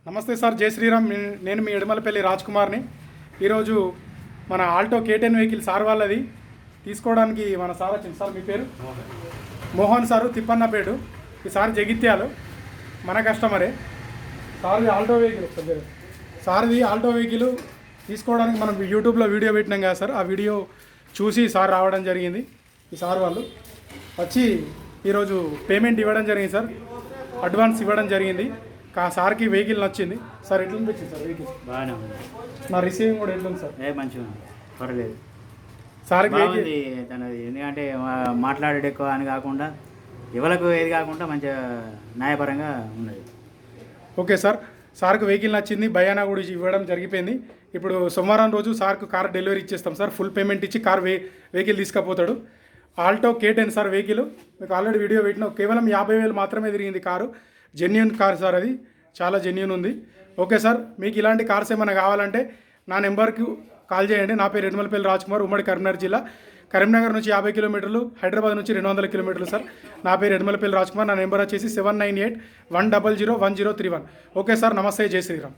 నమస్తే సార్, జై శ్రీరామ్. నేను మీ ఎడమలపల్లి రాజ్ కుమార్ని. ఈరోజు మన ఆల్టో K10 వెహికల్ సార్ వాళ్ళది తీసుకోవడానికి మన సార్ వచ్చింది. సార్ మీ పేరు? మోహన్ సారు, తిప్పన్నపేడు. ఈ సార్ జగిత్యాలు, మన కస్టమరే. సార్ది ఆల్టో వెహికల్. సార్ది ఆల్టో వెహికల్ తీసుకోవడానికి మనం యూట్యూబ్లో వీడియో పెట్టినాం కదా సార్, ఆ వీడియో చూసి సార్ రావడం జరిగింది. ఈ సార్ వాళ్ళు వచ్చి ఈరోజు పేమెంట్ ఇవ్వడం జరిగింది సార్, అడ్వాన్స్ ఇవ్వడం జరిగింది. సార్కి వెహికల్ నచ్చింది సార్. ఎట్లా అనిపించింది సార్ వెహికల్? బాగానే ఉంది. నా రిసీవింగ్ కూడా ఎట్లుంది సార్? మంచిగా ఉంది, పర్లేదు. సార్కి బాగుంది తనది. ఎందుకంటే మాట్లాడేది ఎక్కువ అని కాకుండా ఎవరికి ఏది కాకుండా మంచిగా న్యాయపరంగా ఉన్నది. ఓకే సార్, సార్కి వెహికల్ నచ్చింది, భయానా కూడా ఇవ్వడం జరిగిపోయింది. ఇప్పుడు సోమవారం రోజు సార్కు కార్ డెలివరీ ఇచ్చేస్తాం సార్. ఫుల్ పేమెంట్ ఇచ్చి కార్ వెహికల్ తీసుకుపోతాడు. Alto K10 sir vehicle. మీకు ఆల్రెడీ వీడియో పెట్టినా, కేవలం 50,000 మాత్రమే తిరిగింది కారు. జెన్యూన్ కార్ సార్, అది చాలా జెన్యూన్ ఉంది. ఓకే సార్, మీకు ఇలాంటి కార్స్ ఏమైనా కావాలంటే నా నెంబర్కి కాల్ చేయండి. నా పేరు ఎడమలపల్లి రాజ్ కుమార్, ఉమ్మడి కరీంనగర్ జిల్లా. కరీంనగర్ నుంచి 50 కిలోమీటర్లు, హైదరాబాద్ నుంచి 200 కిలోమీటర్లు సార్. నా పేరు ఎడమలపల్లి రాజ్ కుమార్. నా నెంబర్ వచ్చేసి 798-100-1031. ఓకే సార్, నమస్తే, జై శ్రీరామ్.